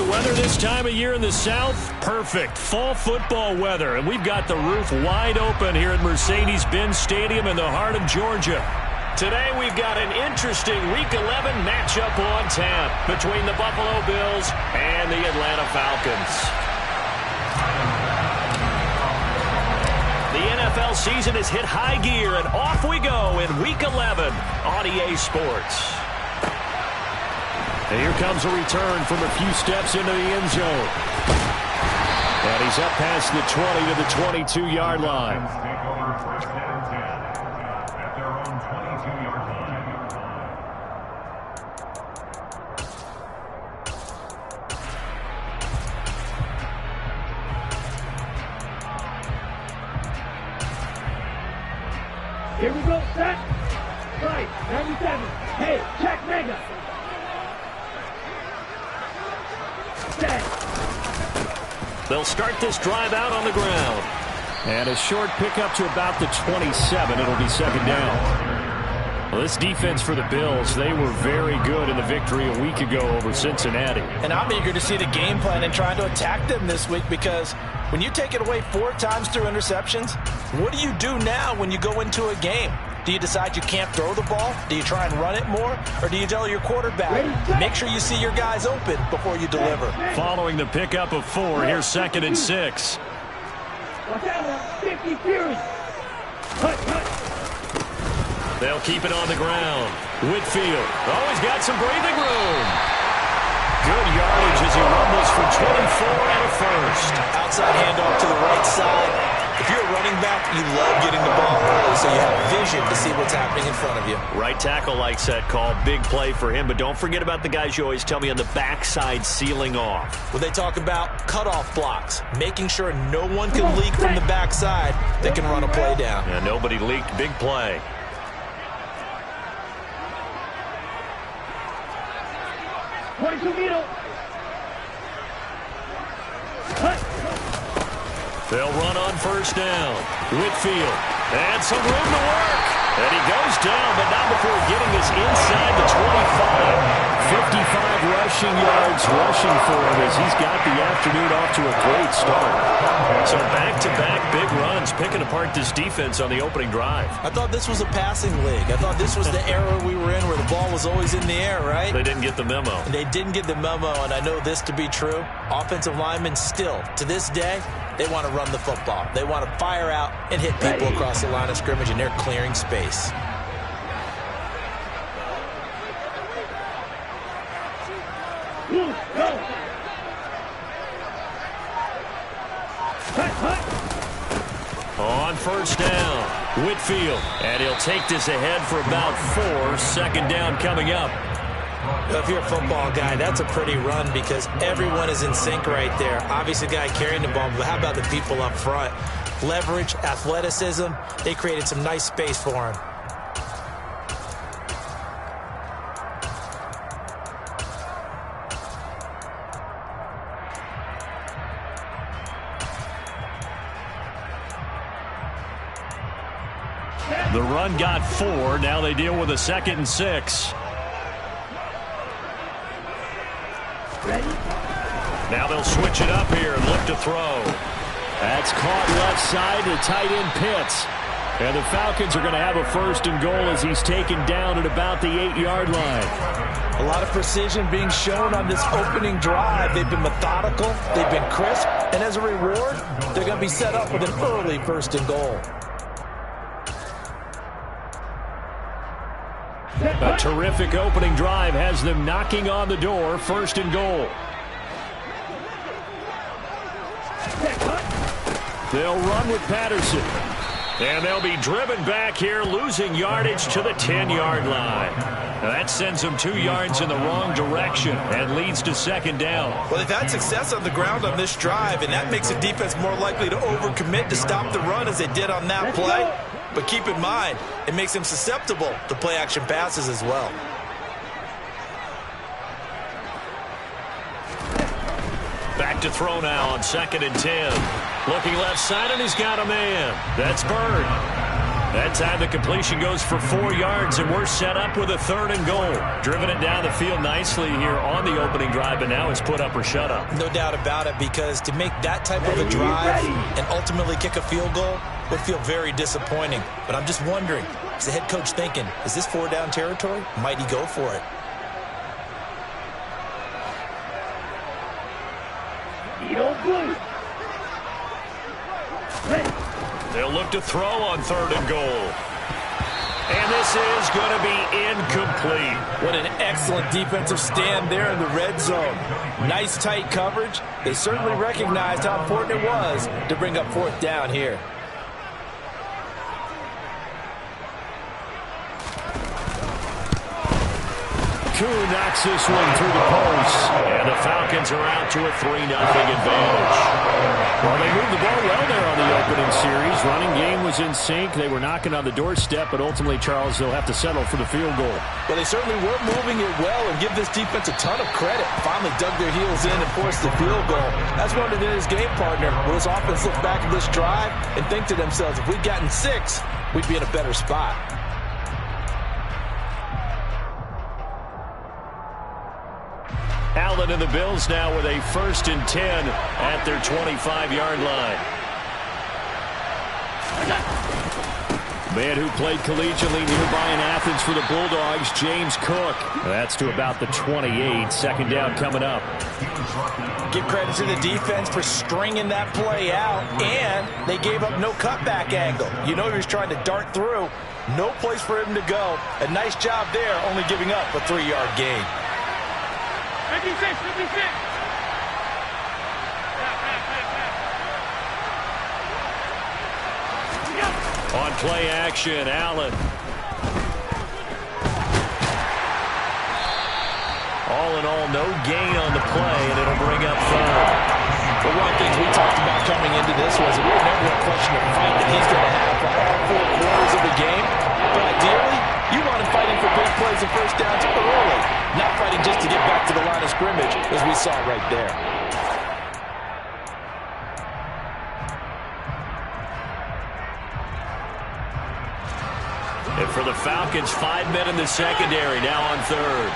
the weather this time of year in the South? Perfect. Fall football weather. And we've got the roof wide open here at Mercedes-Benz Stadium in the heart of Georgia. Today we've got an interesting Week 11 matchup on tap between the Buffalo Bills and the Atlanta Falcons. The NFL season has hit high gear, and off we go in Week 11 on EA Sports. And here comes a return from a few steps into the end zone. And he's up past the 20 to the 22-yard line. Here we go, set. Right, 97. Hey, check mega. They'll start this drive out on the ground. And a short pickup to about the 27. It'll be second down. Well, this defense for the Bills, they were very good in the victory a week ago over Cincinnati. And I'm eager to see the game plan and trying to attack them this week, because when you take it away 4 times through interceptions, what do you do now when you go into a game? Do you decide you can't throw the ball? Do you try and run it more? Or do you tell your quarterback, make sure you see your guys open before you deliver? Following the pickup of 4, here's 2nd and 6. Watch out, 50 Fury. Cut. They'll keep it on the ground. Whitfield. Oh, he's got some breathing room. Good yardage as he rumbles for 24 and a first. Outside handoff to the right side. If you're a running back, you love getting the ball early so you have vision to see what's happening in front of you. Right tackle likes that call. Big play for him, but don't forget about the guys you always tell me on the backside sealing off. When they talk about cutoff blocks, making sure no one can leak from the backside, they can run a play down. Yeah, nobody leaked. Big play. They'll run on first down. Whitfield. And some room to work. And he goes down, but not before getting this inside the 25. 55 rushing yards rushing for him as he's got the afternoon off to a great start. So back-to-back big runs, picking apart this defense on the opening drive. I thought this was a passing league. I thought this was the era we were in where the ball was always in the air, right? They didn't get the memo. And they didn't get the memo, and I know this to be true. Offensive linemen still, to this day, they want to run the football. They want to fire out and hit people across the line of scrimmage, and they're clearing space. On first down, Whitfield. And he'll take this ahead for about 4. Second down coming up. If you're a football guy, that's a pretty run because everyone is in sync right there. Obviously, the guy carrying the ball, but how about the people up front? Leverage, athleticism, they created some nice space for him. The run got 4. Now they deal with a 2nd and 6. Now they'll switch it up here and look to throw. That's caught left side to tight end Pitts. And the Falcons are going to have a 1st and goal as he's taken down at about the 8-yard line. A lot of precision being shown on this opening drive. They've been methodical, they've been crisp, and as a reward, they're going to be set up with an early 1st and goal. A terrific opening drive has them knocking on the door. 1st and goal. They'll run with Patterson. And they'll be driven back here, losing yardage to the 10-yard line. Now that sends them 2 yards in the wrong direction and leads to 2nd down. Well, they've had success on the ground on this drive, and that makes the defense more likely to overcommit to stop the run as they did on that play. But keep in mind, it makes them susceptible to play-action passes as well. Back to throw now on 2nd and 10. Looking left side, and he's got a man. That's Bird. That time the completion goes for 4 yards, and we're set up with a 3rd and goal. Driven it down the field nicely here on the opening drive, but now it's put up or shut up. No doubt about it, because to make that type of a drive and ultimately kick a field goal would feel very disappointing. But I'm just wondering, is the head coach thinking, is this 4-down territory? Might he go for it? They'll look to throw on 3rd and goal. And this is going to be incomplete. What an excellent defensive stand there in the red zone. Nice tight coverage. They certainly recognized how important it was to bring up 4th down here. Koo knocks this one through the post. And the Falcons are out to a 3-0 advantage. Well, they moved the ball well there on the opening series. Running game was in sync. They were knocking on the doorstep, but ultimately, Charles, they'll have to settle for the field goal. Well, they certainly were moving it well, and give this defense a ton of credit. Finally dug their heels in and forced the field goal. That's wondered in his game partner. Will his offense look back at this drive and think to themselves, if we'd gotten 6, we'd be in a better spot. Allen and the Bills now with a 1st and 10 at their 25-yard line. Man who played collegiately nearby in Athens for the Bulldogs, James Cook. That's to about the 28. 2nd down coming up. Give credit to the defense for stringing that play out, and they gave up no cutback angle. You know he was trying to dart through. No place for him to go. A nice job there, only giving up a 3-yard gain. 56. On play action, Allen. All in all, no gain on the play, and it'll bring up 3rd. But one thing we talked about coming into this was it was never a question of fight that he's going to have for all 4 quarters of the game. But ideally, you want him fighting for big plays and 1st downs early, not fighting just to get back to the line of scrimmage, as we saw right there. And for the Falcons, 5 men in the secondary, now on 3rd.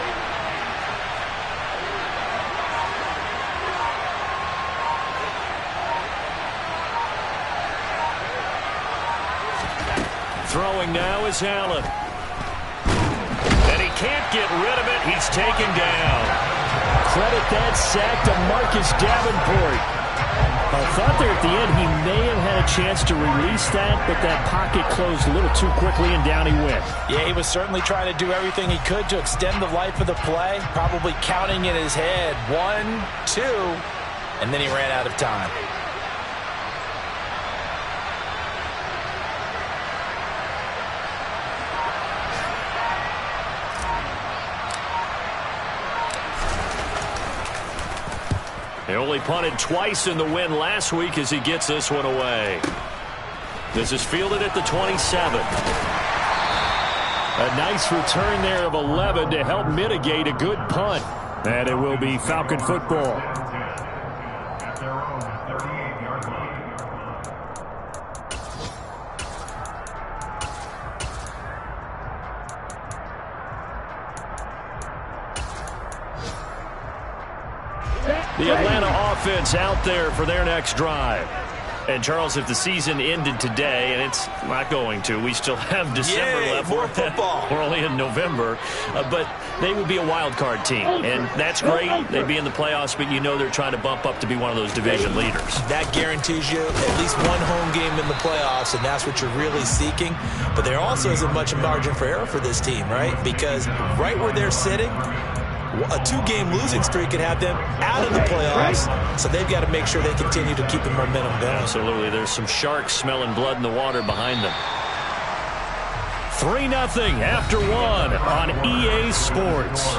Throwing now is Allen. And he can't get rid of it. He's taken down. Credit that sack to Marcus Davenport. I thought there at the end he may have had a chance to release that, but that pocket closed a little too quickly, and down he went. Yeah, he was certainly trying to do everything he could to extend the life of the play, probably counting in his head 1, 2, and then he ran out of time. He only punted twice in the win last week as he gets this one away. This is fielded at the 27. A nice return there of 11 to help mitigate a good punt. And it will be Falcon football. The Atlanta offense out there for their next drive. And, Charles, if the season ended today, and it's not going to, we still have December left. More football. We're only in November. But they would be a wild card team. And that's great. They'd be in the playoffs, but you know they're trying to bump up to be one of those division leaders. That guarantees you at least one home game in the playoffs, and that's what you're really seeking. But there also isn't much margin for error for this team, right? Because right where they're sitting, a 2-game losing streak could have them out of the playoffs, so they've got to make sure they continue to keep the momentum going. Absolutely. There's some sharks smelling blood in the water behind them. 3-0 after 1 on EA Sports.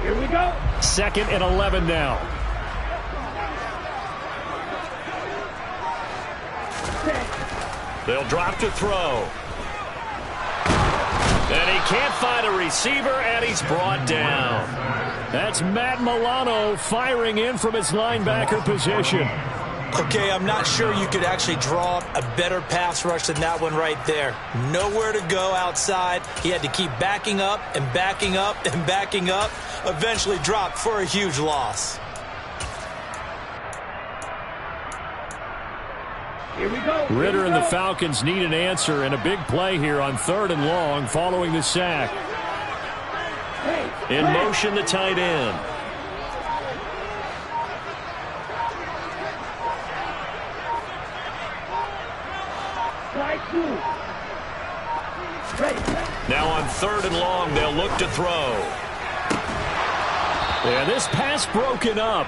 Here we go. 2nd and 11 now. They'll drop to throw. And he can't find a receiver, and he's brought down. That's Matt Milano firing in from his linebacker position. Okay, I'm not sure you could actually draw a better pass rush than that one right there. Nowhere to go outside. He had to keep backing up and backing up and backing up. Eventually dropped for a huge loss. Here we go. Ritter and the Falcons need an answer, and a big play here on 3rd and long following the sack. In motion, the tight end. Now on 3rd and long, they'll look to throw. Yeah, this pass broken up.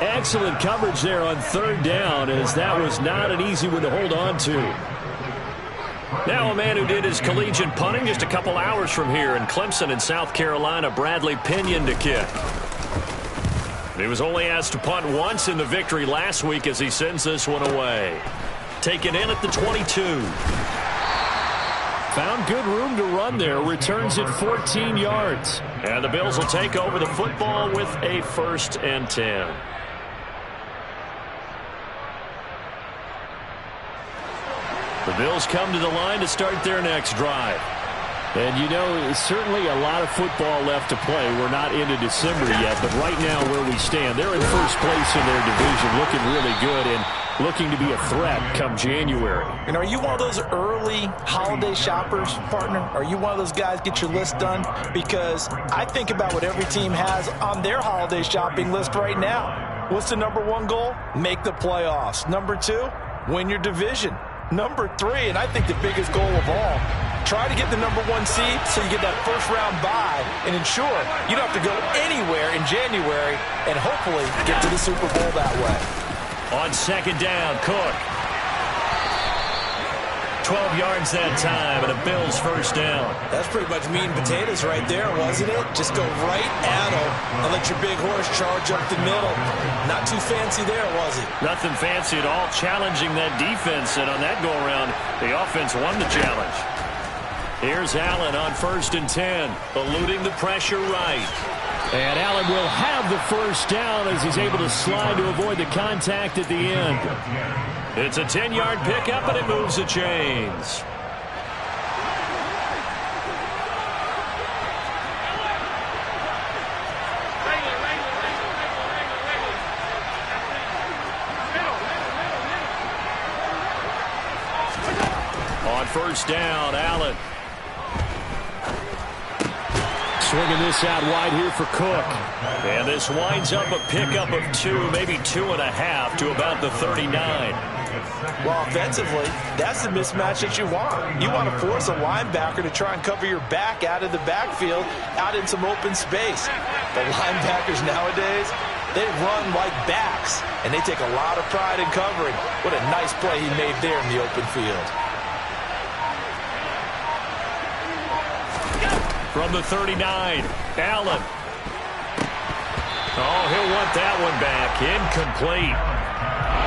Excellent coverage there on 3rd down, as that was not an easy one to hold on to. Now a man who did his collegiate punting just a couple hours from here in Clemson in South Carolina, Bradley Pinion to kick. He was only asked to punt once in the victory last week as he sends this one away. Taken in at the 22. Found good room to run there. Returns it 14 yards. And the Bills will take over the football with a 1st and 10. The Bills come to the line to start their next drive. And, you know, certainly a lot of football left to play. We're not into December yet, but right now where we stand, they're in first place in their division, looking really good and looking to be a threat come January. And are you one of those early holiday shoppers, partner? Are you one of those guys get your list done? Because I think about what every team has on their holiday shopping list right now. What's the number 1 goal? Make the playoffs. Number 2, win your division. Number 3, and I think the biggest goal of all, try to get the number 1 seed so you get that first-round bye and ensure you don't have to go anywhere in January and hopefully get to the Super Bowl that way. On 2nd down, Cook. 12 yards that time, and a Bills 1st down. That's pretty much meat and potatoes right there, wasn't it? Just go right at them and let your big horse charge up the middle. Not too fancy there, was it? Nothing fancy at all, challenging that defense, and on that go-around, the offense won the challenge. Here's Allen on 1st and 10, eluding the pressure right. And Allen will have the 1st down as he's able to slide to avoid the contact at the end. It's a 10-yard pickup, and it moves the chains. On 1st down, Allen. Swinging this out wide here for Cook. And this winds up a pickup of 2, maybe 2.5 to about the 39. Well, offensively, that's the mismatch that you want. You want to force a linebacker to try and cover your back out of the backfield, out in some open space. The linebackers nowadays, they run like backs, and they take a lot of pride in covering. What a nice play he made there in the open field. From the 39, Allen. Oh, he'll want that one back. Incomplete.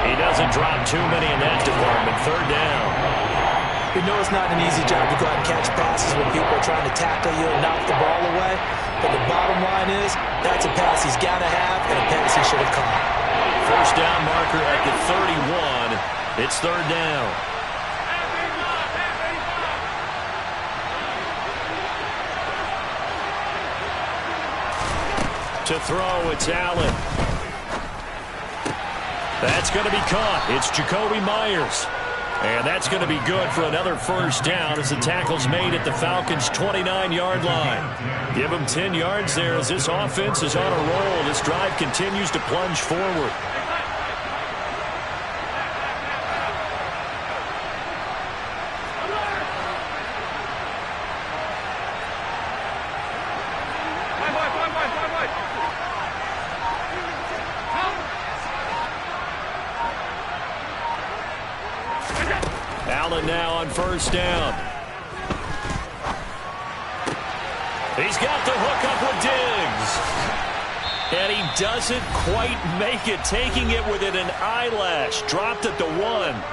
He doesn't drop too many in that department. 3rd down. You know it's not an easy job to go out and catch passes when people are trying to tackle you and knock the ball away. But the bottom line is, that's a pass he's got to have and a pass he should have caught. 1st down marker at the 31. It's 3rd down. To throw, it's Allen. That's going to be caught. It's Jacoby Myers. And that's going to be good for another 1st down as the tackle's made at the Falcons' 29-yard line. Give them 10 yards there as this offense is on a roll. This drive continues to plunge forward. Allen now on 1st down. He's got the hook up with Diggs. And he doesn't quite make it, taking it within an eyelash. Dropped at the 1.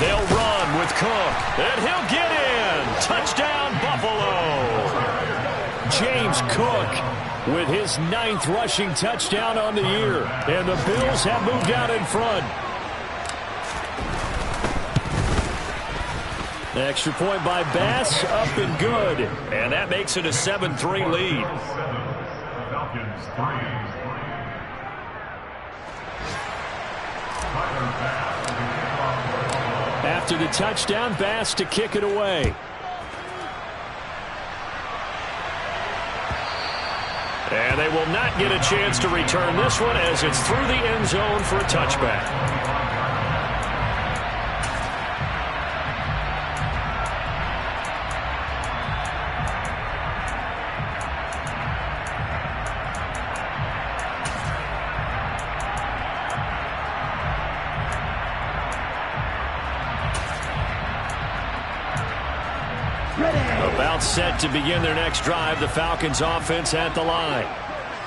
They'll run with Cook, and he'll get in. Touchdown, Buffalo. James Cook with his 9th rushing touchdown on the year. And the Bills have moved out in front. The extra point by Bass, up and good. And that makes it a 7-3 lead. Falcons 3. After the touchdown, Bass to kick it away. And they will not get a chance to return this one as it's through the end zone for a touchback. About set to begin their next drive, the Falcons offense at the line.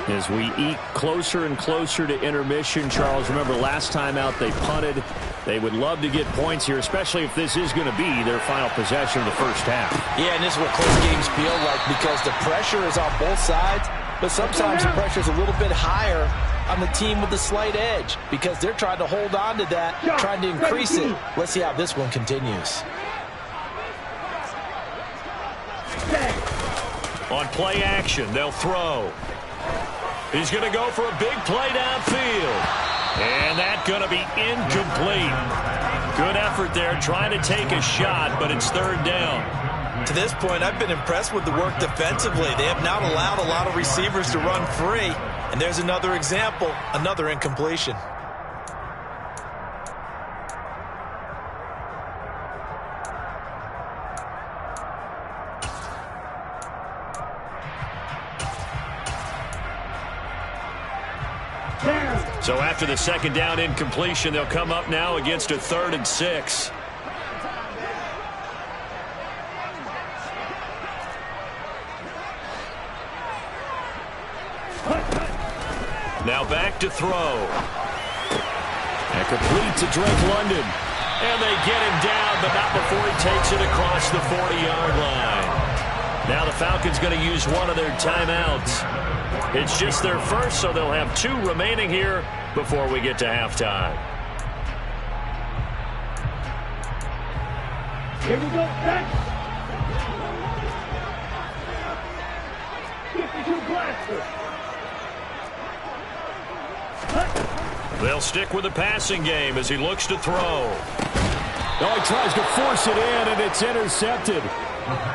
As we eke closer and closer to intermission, Charles, remember last time out they punted. They would love to get points here, especially if this is going to be their final possession of the first half. Yeah, and this is what close games feel like because the pressure is on both sides, but sometimes the pressure is a little bit higher on the team with the slight edge because they're trying to hold on to that, trying to increase it. Let's see how this one continues. On play action, they'll throw. He's going to go for a big play downfield. And that's going to be incomplete. Good effort there, trying to take a shot, but it's 3rd down. To this point, I've been impressed with the work defensively. They have not allowed a lot of receivers to run free. And there's another example, another incompletion. So after the 2nd down incompletion, they'll come up now against a 3rd and 6. Now back to throw. And complete to Drake London. And they get him down, but not before he takes it across the 40-yard line. Now the Falcons going to use one of their timeouts. It's just their first, so they'll have 2 remaining here before we get to halftime. Here we go, set. 52 blaster. They'll stick with the passing game as he looks to throw. Oh, he tries to force it in, and it's intercepted.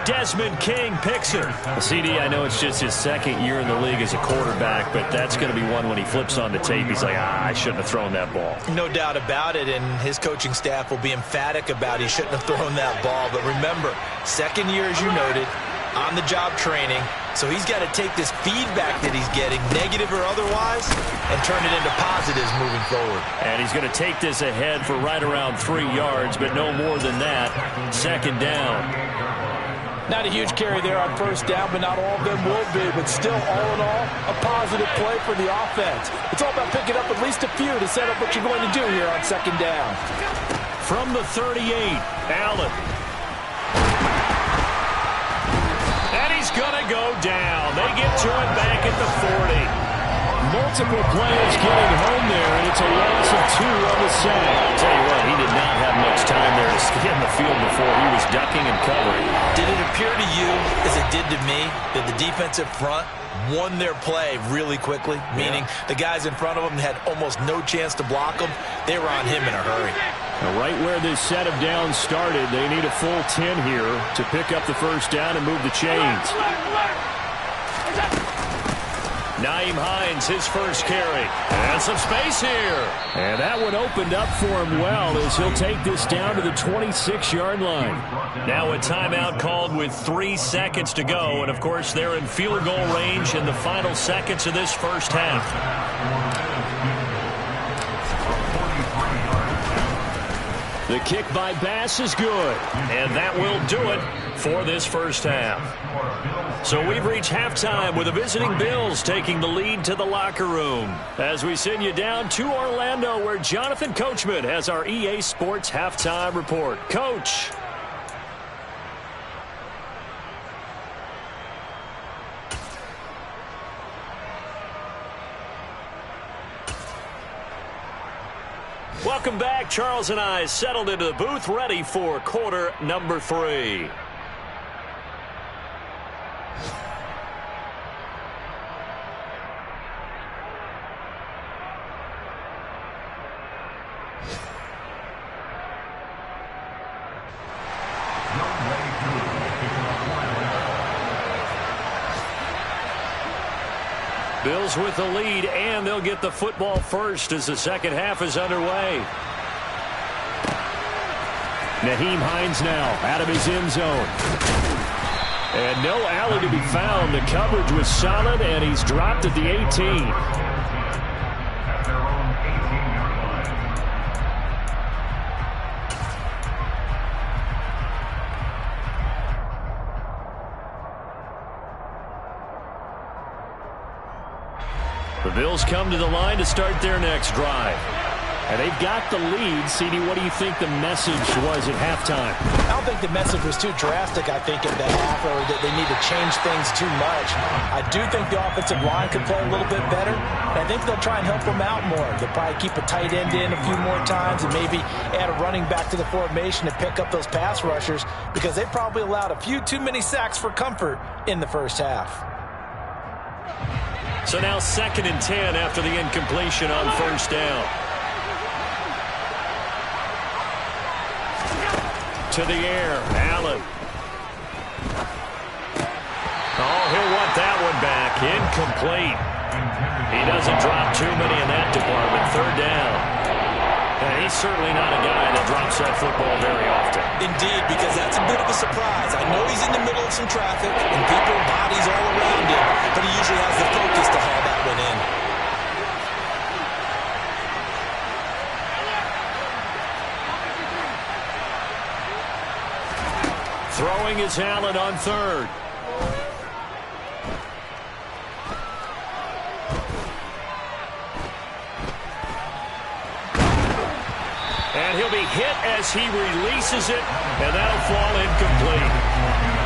Desmond King picks it. CD, I know it's just his 2nd year in the league as a quarterback, but that's going to be one when he flips on the tape. He's like, I shouldn't have thrown that ball. No doubt about it, and his coaching staff will be emphatic about he shouldn't have thrown that ball. But remember, 2nd year, as you noted, on-the-job training. So he's got to take this feedback that he's getting, negative or otherwise, and turn it into positives moving forward. And he's going to take this ahead for right around 3 yards, but no more than that. 2nd down. Not a huge carry there on 1st down, but not all of them will be. But still, all in all, a positive play for the offense. It's all about picking up at least a few to set up what you're going to do here on 2nd down. From the 38, Allen. And he's going to go down. They get to him back at the 40. Multiple players getting home there, and it's a loss of 2 on the sack. I'll tell you what, he did not have much time there to get in the field before he was ducking and covering. Did it appear to you, as it did to me, that the defensive front won their play really quickly? Meaning the guys in front of them had almost no chance to block them. They were on him in a hurry. Right where this set of downs started, they need a full 10 here to pick up the first down and move the chains. Nyheim Hines, his first carry. And some space here. And that one opened up for him well as he'll take this down to the 26-yard line. Now a timeout called with 3 seconds to go. And, of course, they're in field goal range in the final seconds of this first half. The kick by Bass is good. And that will do it for this first half. So we've reached halftime with the visiting Bills taking the lead to the locker room. As we send you down to Orlando, where Jonathan Coachman has our EA Sports halftime report. Coach. Welcome back. Charles and I settled into the booth, ready for quarter number 3. Bills with the lead, and they'll get the football first as the second half is underway. Nyheim Hines now out of his end zone. And no alley to be found. The coverage was solid, and he's dropped at the 18. At their own 18-yard line. The Bills come to the line to start their next drive. And they've got the lead. CD, what do you think the message was at halftime? I don't think the message was too drastic, I think, at the half, or that they need to change things too much. I do think the offensive line could play a little bit better. And I think they'll try and help them out more. They'll probably keep a tight end in a few more times and maybe add a running back to the formation to pick up those pass rushers, because they probably allowed a few too many sacks for comfort in the first half. So now 2nd and 10 after the incompletion on first down. To the air, Allen. Oh, he'll want that one back. Incomplete. He doesn't drop too many in that department. 3rd down. And he's certainly not a guy that drops that football very often. Indeed, because that's a bit of a surprise. I know he's in the middle of some traffic and people, bodies all around him, but he usually has the focus to haul that one in. Throwing is Allen on 3rd. And he'll be hit as he releases it, and that'll fall incomplete.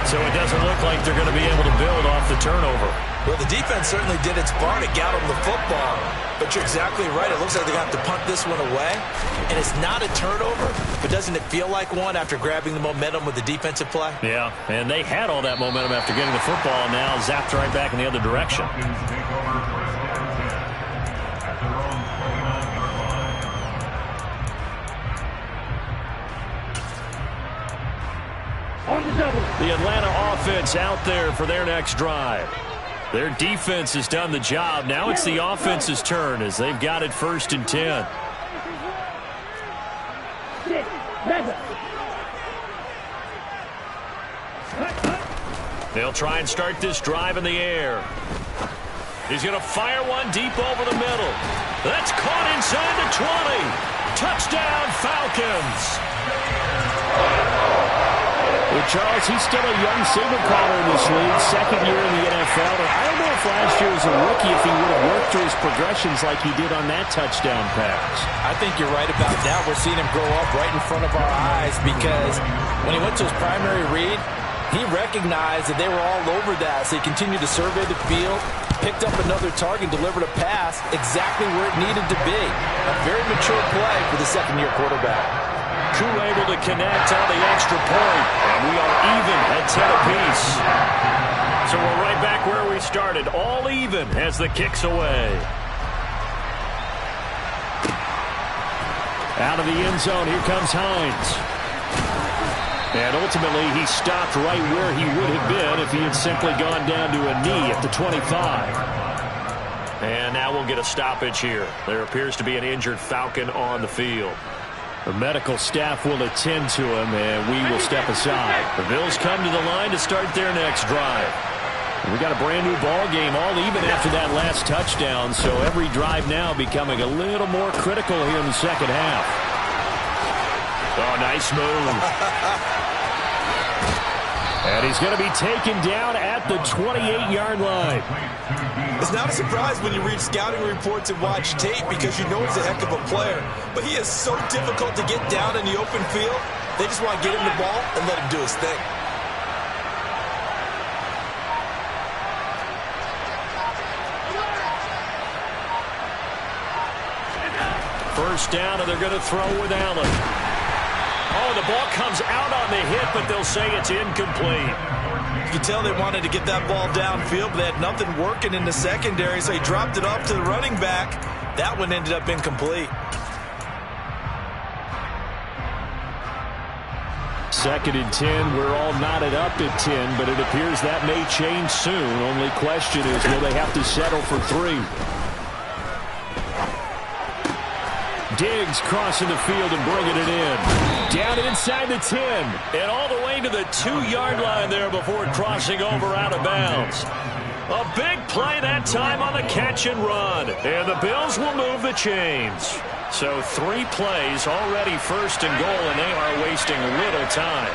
So it doesn't look like they're going to be able to build off the turnover. Well, the defense certainly did its part. It got him the football. But you're exactly right. It looks like they're going to have to punt this one away. And it's not a turnover, but doesn't it feel like one after grabbing the momentum with the defensive play? Yeah, and they had all that momentum after getting the football, and now zapped right back in the other direction. The Atlanta offense out there for their next drive. Their defense has done the job. Now it's the offense's turn as they've got it 1st and 10. They'll try and start this drive in the air. He's going to fire one deep over the middle. That's caught inside the 20. Touchdown, Falcons. Well, Charles, he's still a young signal caller in this league, 2nd year in the NFL. And I don't know if last year as a rookie if he would have worked through his progressions like he did on that touchdown pass. I think you're right about that. We're seeing him grow up right in front of our eyes, because when he went to his primary read, he recognized that they were all over that. So he continued to survey the field, picked up another target, delivered a pass exactly where it needed to be. A very mature play for the 2nd-year quarterback. Koo able to connect on the extra point, and we are even at 10 apiece. So we're right back where we started, all even as the kick's away. Out of the end zone, here comes Hines. And ultimately, he stopped right where he would have been if he had simply gone down to a knee at the 25. And now we'll get a stoppage here. There appears to be an injured Falcon on the field. The medical staff will attend to him, and we will step aside. The Bills come to the line to start their next drive. We got a brand new ball game, all even after that last touchdown, so every drive now becoming a little more critical here in the second half. Oh, nice move. And he's going to be taken down at the 28-yard line. It's not a surprise when you read scouting reports and watch tape because you know he's a heck of a player. But he is so difficult to get down in the open field. They just want to get him the ball and let him do his thing. First down, and they're going to throw with Allen. Oh, the ball comes out on the hit, but they'll say it's incomplete. You can tell they wanted to get that ball downfield, but they had nothing working in the secondary, so he dropped it off to the running back. That one ended up incomplete. Second and 10. We're all knotted up at 10, but it appears that may change soon. Only question is, will they have to settle for 3? Diggs crossing the field and bringing it in. Down inside the 10. And all the way to the 2-yard line there before crossing over out of bounds. A big play that time on the catch and run. And the Bills will move the chains. So 3 plays already first and goal, and they are wasting little time.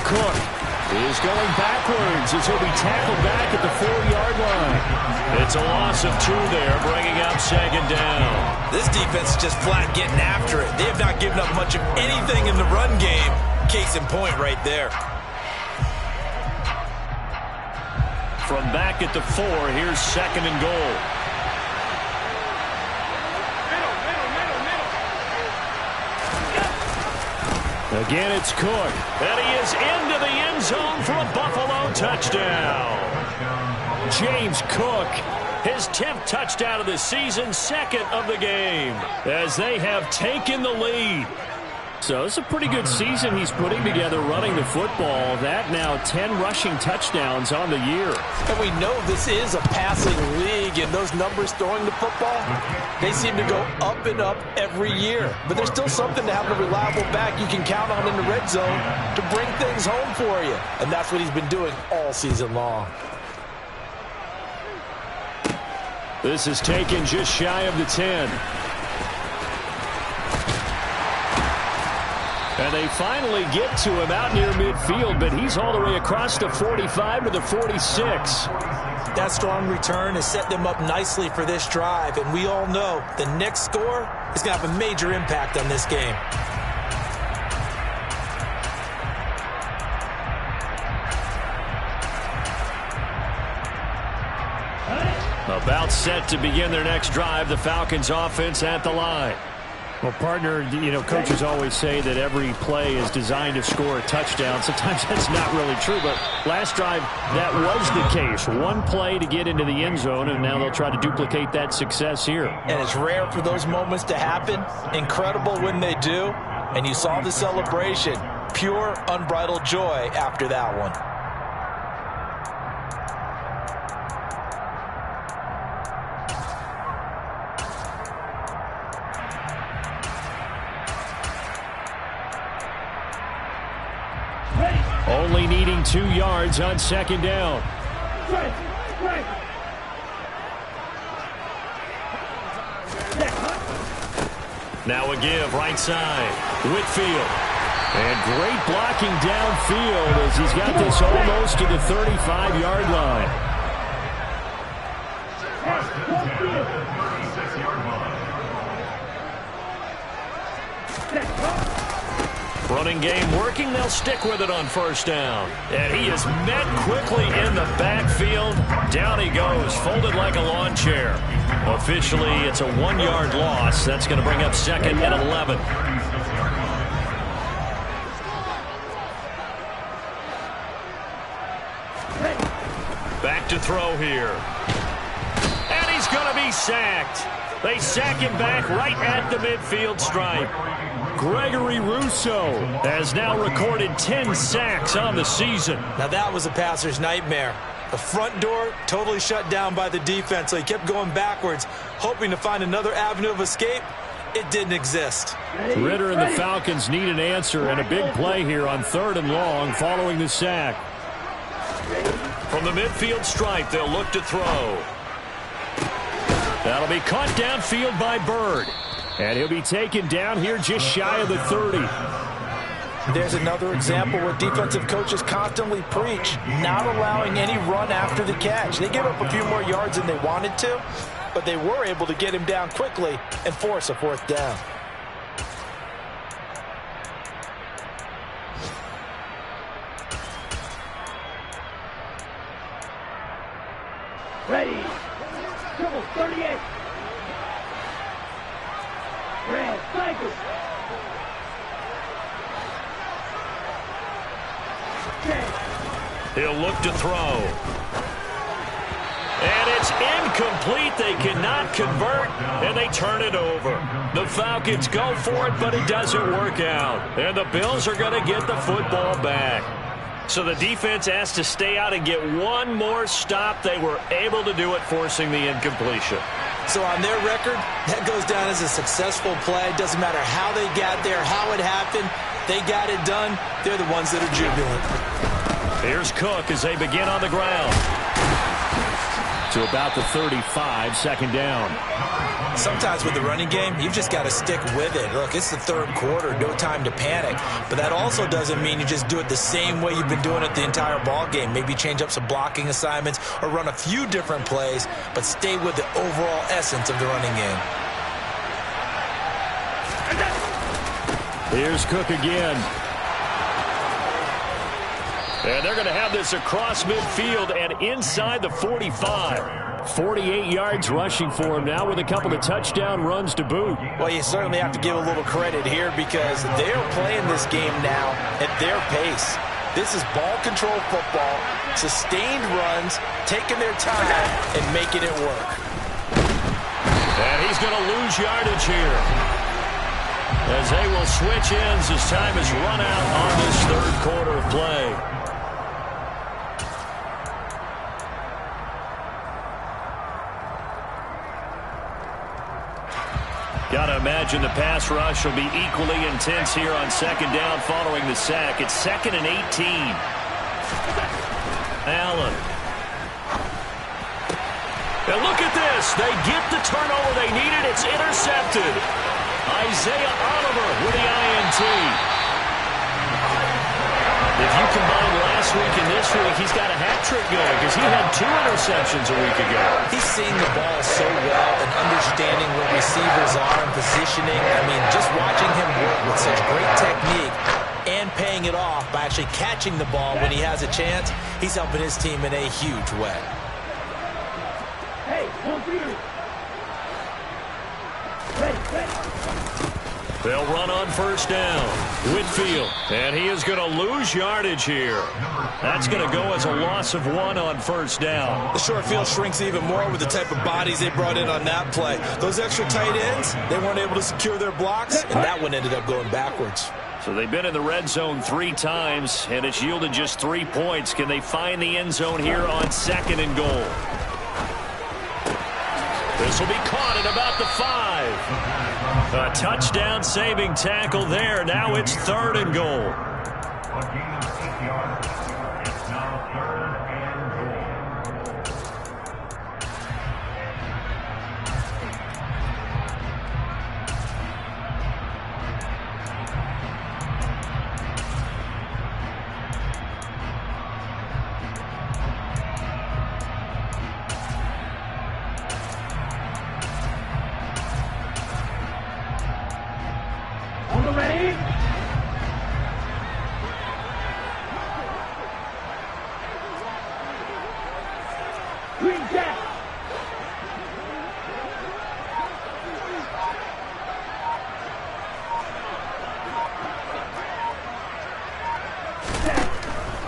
Cook is going backwards as he'll be tackled back at the 4-yard line. It's a loss of 2 there, bringing up second down. This defense is just flat getting after it. They have not given up much of anything in the run game. Case in point right there. From back at the 4, here's second and goal. Again, it's Cook. And he is into the end zone for a Buffalo touchdown. James Cook, his 10th touchdown of the season, second of the game, as they have taken the lead. So it's a pretty good season he's putting together running the football. That now 10 rushing touchdowns on the year. And we know this is a passing league, and those numbers throwing the football, they seem to go up and up every year. But there's still something to having a reliable back you can count on in the red zone to bring things home for you. And that's what he's been doing all season long. This is taken just shy of the 10. And they finally get to him out near midfield, but he's all the way across the 45 to the 46. That strong return has set them up nicely for this drive, and we all know the next score is going to have a major impact on this game. About set to begin their next drive, the Falcons offense at the line. Well, partner, you know, coaches always say that every play is designed to score a touchdown. Sometimes that's not really true, but last drive, that was the case. One play to get into the end zone, and now they'll try to duplicate that success here. And it's rare for those moments to happen. Incredible when they do. And you saw the celebration. Pure, unbridled joy after that one. Only needing 2 yards on second down. Now a give, right side. Whitfield. And great blocking downfield as he's got this almost to the 35-yard line. Running game working. They'll stick with it on first down. And he is met quickly in the backfield. Down he goes, folded like a lawn chair. Officially, it's a 1-yard loss. That's going to bring up second and 11. Back to throw here. he's sacked. They sack him back right at the midfield stripe. Gregory Rousseau has now recorded 10 sacks on the season. Now that was a passer's nightmare. The front door totally shut down by the defense, so he kept going backwards, hoping to find another avenue of escape. It didn't exist. Ritter and the Falcons need an answer, and a big play here on 3rd and long following the sack. From the midfield stripe, they'll look to throw. That'll be caught downfield by Byrd. And he'll be taken down here just shy of the 30. There's another example where defensive coaches constantly preach, not allowing any run after the catch. They gave up a few more yards than they wanted to, but they were able to get him down quickly and force a 4th down. Ready. Triple 38. Red cycle. He'll look to throw. And it's incomplete. They cannot convert, and they turn it over. The Falcons go for it, but it doesn't work out. And the Bills are going to get the football back. So the defense has to stay out and get one more stop. They were able to do it, forcing the incompletion. So on their record, that goes down as a successful play. Doesn't matter how they got there, how it happened. They got it done. They're the ones that are jubilant. Here's Cook as they begin on the ground. To about the 35, 2nd down. Sometimes with the running game, you've just got to stick with it. Look, it's the 3rd quarter, no time to panic. But that also doesn't mean you just do it the same way you've been doing it the entire ball game. Maybe change up some blocking assignments or run a few different plays, but stay with the overall essence of the running game. Here's Cook again. And they're going to have this across midfield and inside the 45. 48 yards rushing for him now with a couple of touchdown runs to boot. Well, you certainly have to give a little credit here because they're playing this game now at their pace. This is ball control football, sustained runs, taking their time and making it work. And he's going to lose yardage here, as they will switch ends as time has run out on this 3rd quarter of play. Got to imagine the pass rush will be equally intense here on 2nd down following the sack. It's 2nd and 18. Allen. And look at this. They get the turnover they needed. It's intercepted. Isaiah Oliver with the INT. If you combine last week and this week, he's got a hat trick going because he had 2 interceptions a week ago. He's seeing the ball so well and understanding where receivers are and positioning. I mean, just watching him work with such great technique and paying it off by actually catching the ball when he has a chance, he's helping his team in a huge way. Hey, 1-3. Ready. They'll run on 1st down. Whitfield, and he is going to lose yardage here. That's going to go as a loss of 1 on 1st down. The short field shrinks even more with the type of bodies they brought in on that play. Those extra tight ends, they weren't able to secure their blocks, and that one ended up going backwards. So they've been in the red zone 3 times, and it's yielded just 3 points. Can they find the end zone here on 2nd and goal? This will be caught at about the 5. A touchdown saving tackle there. Now it's 3rd and goal. A gain of 8 yards. It's now 3rd and goal. On the ready. Green jack.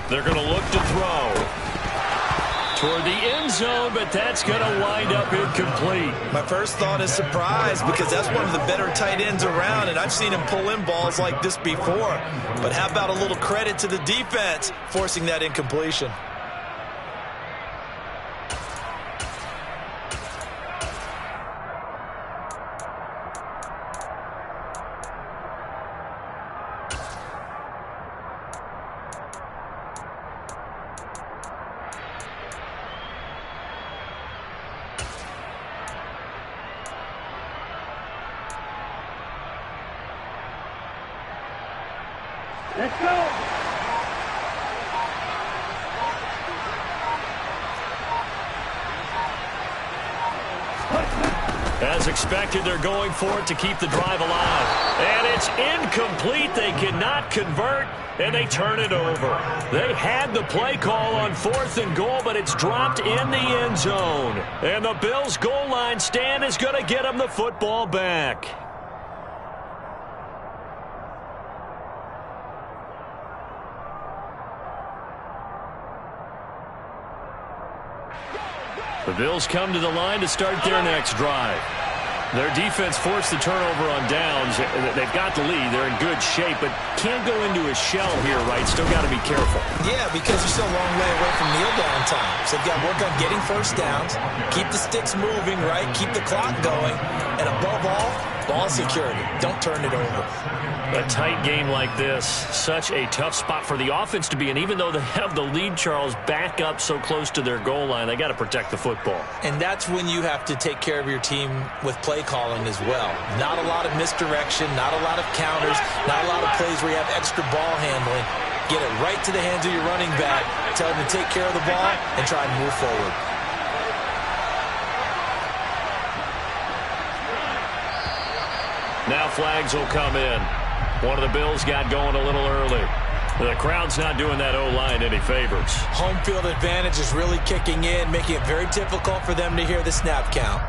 They're going to look to throw. toward the end zone, but that's going to wind up incomplete. My first thought is surprise because that's one of the better tight ends around, and I've seen him pull in balls like this before. But how about a little credit to the defense forcing that incompletion? Let's go. As expected, they're going for it to keep the drive alive. And it's incomplete. They cannot convert, and they turn it over. They had the play call on 4th and goal, but it's dropped in the end zone. And the Bills' goal line stand is going to get them the football back. The Bills come to the line to start their next drive. Their defense forced the turnover on downs. They've got the lead. They're in good shape, but can't go into a shell here, right? Still got to be careful. Yeah, because you're still a long way away from kneel down time. So you've got to work on getting first downs, keep the sticks moving, right? Keep the clock going, and above all, ball security. Don't turn it over. A tight game like this, such a tough spot for the offense to be in. Even though they have the lead, Charles, back up so close to their goal line, they got to protect the football. And that's when you have to take care of your team with play calling as well. Not a lot of misdirection, not a lot of counters, not a lot of plays where you have extra ball handling. Get it right to the hands of your running back, tell him to take care of the ball, and try and move forward. Now flags will come in. One of the Bills got going a little early. The crowd's not doing that O-line any favors. Home field advantage is really kicking in, making it very difficult for them to hear the snap count.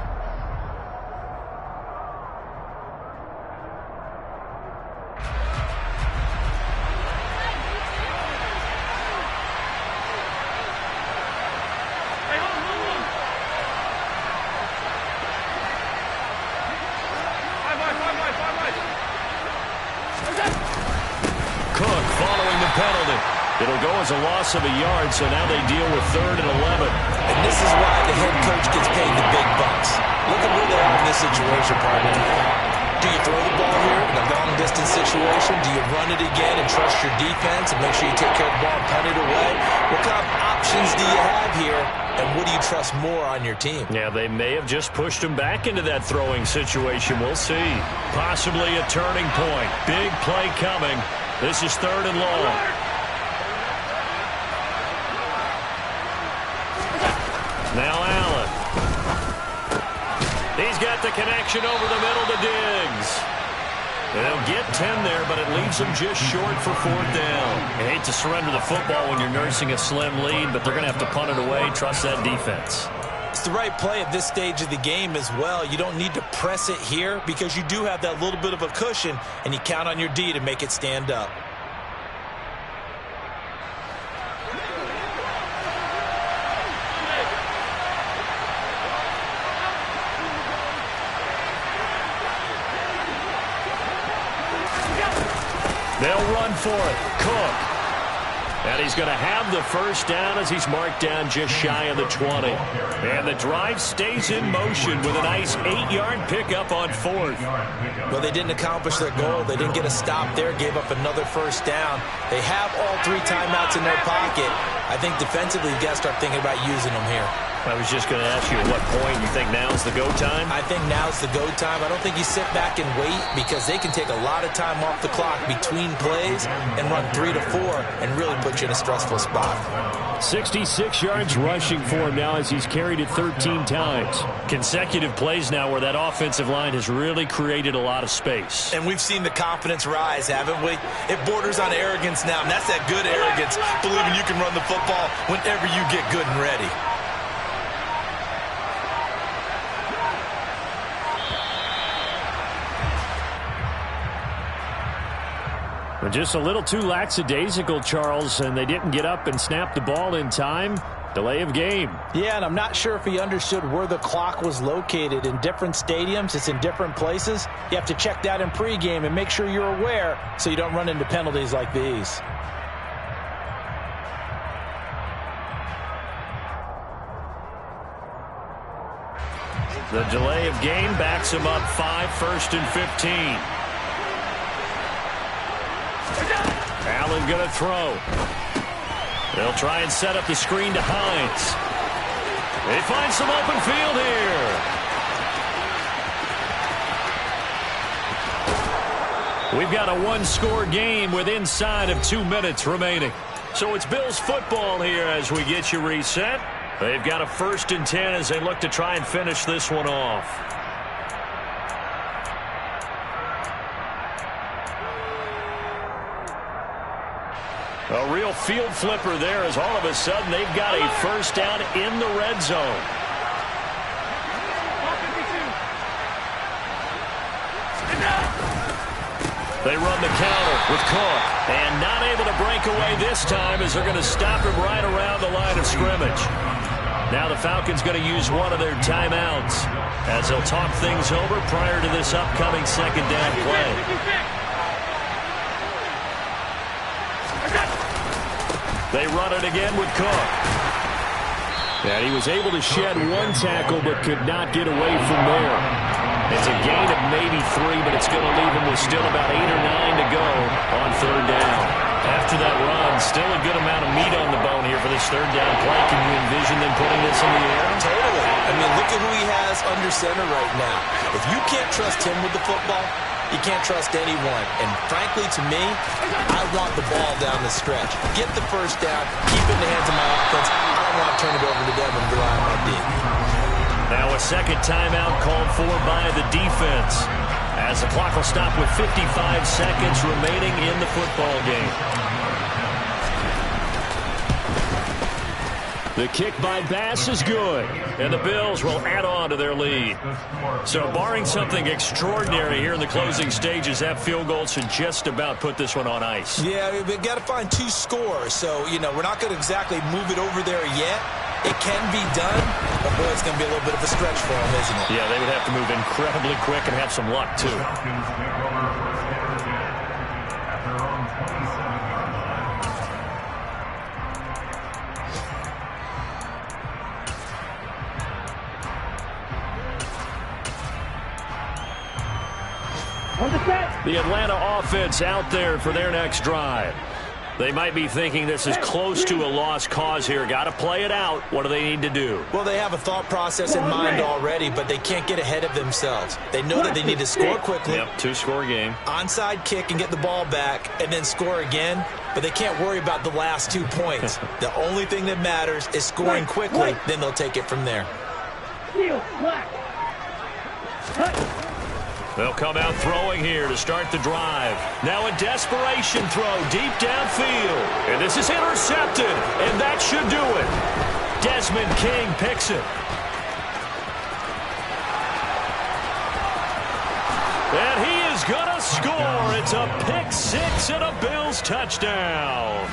It'll go as a loss of a yard, so now they deal with 3rd and 11. And this is why the head coach gets paid the big bucks. Look at where they are in this situation, partner. Do you throw the ball here in a long-distance situation? Do you run it again and trust your defense and make sure you take care of the ball and punt it away? What kind of options do you have here, and what do you trust more on your team? Yeah, they may have just pushed him back into that throwing situation. We'll see. Possibly a turning point. Big play coming. This is 3rd and long. Now Allen. He's got the connection over the middle to Diggs. They'll get 10 there, but it leaves them just short for 4th down. You hate to surrender the football when you're nursing a slim lead, but they're going to have to punt it away. Trust that defense. It's the right play at this stage of the game as well. You don't need to press it here because you do have that little bit of a cushion, and you count on your D to make it stand up. They'll run for it. Cook. And he's going to have the first down as he's marked down just shy of the 20. And the drive stays in motion with a nice 8-yard pickup on 4th. Well, they didn't accomplish their goal. They didn't get a stop there, gave up another first down. They have all 3 timeouts in their pocket. I think defensively, you've got to start thinking about using them here. I was just going to ask you at what point you think now's the go time? I think now's the go time. I don't think you sit back and wait because they can take a lot of time off the clock between plays and run 3 to 4 and really put you in a stressful spot. 66 yards rushing for him now as he's carried it 13 times. Consecutive plays now where that offensive line has really created a lot of space. And we've seen the confidence rise, haven't we? It borders on arrogance now, and that's that good arrogance, believing you can run the football whenever you get good and ready. Just a little too lackadaisical, Charles, and they didn't get up and snap the ball in time. Delay of game. Yeah, and I'm not sure if he understood where the clock was located. In different stadiums, it's in different places. You have to check that in pregame and make sure you're aware so you don't run into penalties like these. The delay of game backs him up 5, 1st and 15. Allen going to throw. They'll try and set up the screen to Hines. They find some open field here. We've got a one-score game with inside of 2 minutes remaining. So it's Bills football here as we get you reset. They've got a 1st and 10 as they look to try and finish this one off. A real field flipper there as all of a sudden they've got a first down in the red zone. They run the counter with Cook, and not able to break away this time as they're going to stop him right around the line of scrimmage. Now the Falcons going to use one of their timeouts as they'll talk things over prior to this upcoming second down play. They run it again with Cook. And he was able to shed one tackle but could not get away from there. It's a gain of maybe 3, but it's going to leave him with still about 8 or 9 to go on 3rd down. After that run, still a good amount of meat on the bone here for this 3rd down play. Can you envision them putting this in the air? Totally. I mean, look at who he has under center right now. If you can't trust him with the football, you can't trust anyone. And frankly, to me, I want the ball down the stretch. Get the first down, keep it in the hands of my offense. I don't want to turn it over to them and rely on my D. Now a second timeout called for by the defense as the clock will stop with 55 seconds remaining in the football game. The kick by Bass is good, and the Bills will add on to their lead. So barring something extraordinary here in the closing stages, that field goal should just about put this one on ice. Yeah, we've got to find 2 scores. So, you know, we're not going to exactly move it over there yet. It can be done, but boy, it's going to be a little bit of a stretch for them, isn't it? Yeah, they would have to move incredibly quick and have some luck, too. The Atlanta offense out there for their next drive. They might be thinking this is close to a lost cause here. Got to play it out. What do they need to do? Well, they have a thought process in mind already, but they can't get ahead of themselves. They know that they need to score quickly. Yep, 2-score game. Onside kick and get the ball back and then score again, but they can't worry about the last 2 points. The only thing that matters is scoring quickly, then they'll take it from there. They'll come out throwing here to start the drive. Now a desperation throw deep downfield. And this is intercepted, and that should do it. Desmond King picks it. And he is going to score. It's a pick-6 and a Bills touchdown.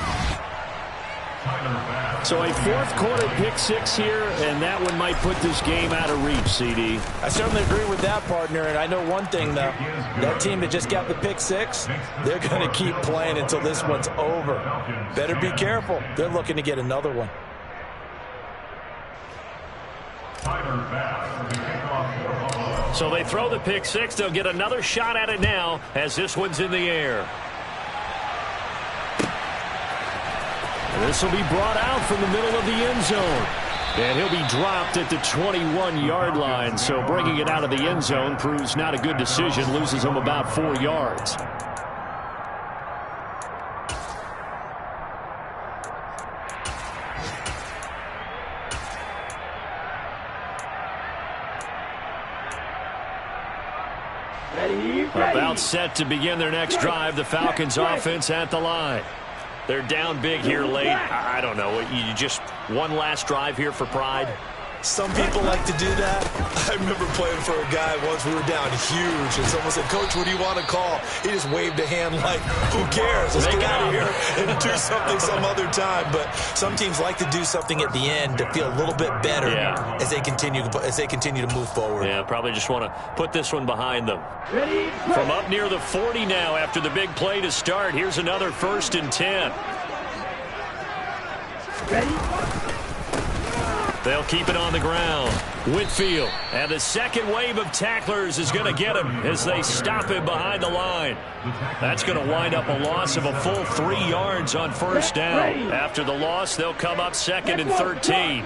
So a 4th quarter pick-6 here, and that one might put this game out of reach, CD. I certainly agree with that, partner, and I know one thing, though. That team that just got the pick-6, they're going to keep playing until this one's over. Better be careful. They're looking to get another one. So they throw the pick-6. They'll get another shot at it now as this one's in the air. This will be brought out from the middle of the end zone. And he'll be dropped at the 21-yard line. So bringing it out of the end zone proves not a good decision. Loses him about 4 yards. About set to begin their next drive. The Falcons offense at the line. They're down big here late. I don't know. You just one last drive here for pride? Some people like to do that. I remember playing for a guy once. We were down huge, and someone said, "Coach, what do you want to call?" He just waved a hand like, "Who cares? Let's get out of here and do something some other time." But some teams like to do something at the end to feel a little bit better as they continue to move forward. Yeah, probably just want to put this one behind them. Ready? From up near the 40 now after the big play to start. Here's another 1st and 10. Ready? They'll keep it on the ground. Whitfield, and the second wave of tacklers is going to get him as they stop him behind the line. That's going to wind up a loss of a full 3 yards on 1st down. After the loss, they'll come up 2nd and 13.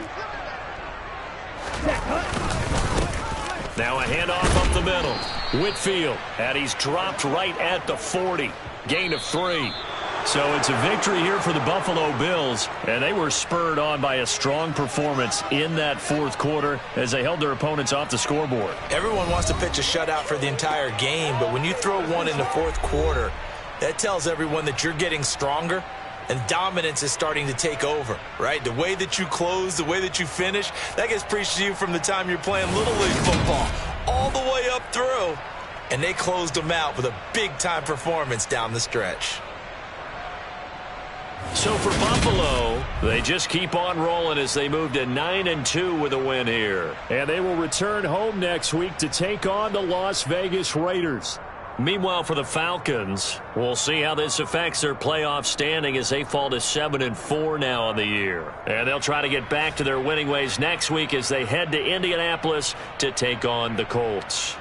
Now a handoff up the middle. Whitfield, and he's dropped right at the 40. Gain of 3. So it's a victory here for the Buffalo Bills, and they were spurred on by a strong performance in that 4th quarter as they held their opponents off the scoreboard. Everyone wants to pitch a shutout for the entire game, but when you throw one in the 4th quarter, that tells everyone that you're getting stronger and dominance is starting to take over, right? The way that you close, the way that you finish, that gets preached to you from the time you're playing Little League football all the way up through, and they closed them out with a big-time performance down the stretch. So for Buffalo, they just keep on rolling as they move to 9-2 with a win here. And they will return home next week to take on the Las Vegas Raiders. Meanwhile, for the Falcons, we'll see how this affects their playoff standing as they fall to 7-4 now on the year. And they'll try to get back to their winning ways next week as they head to Indianapolis to take on the Colts.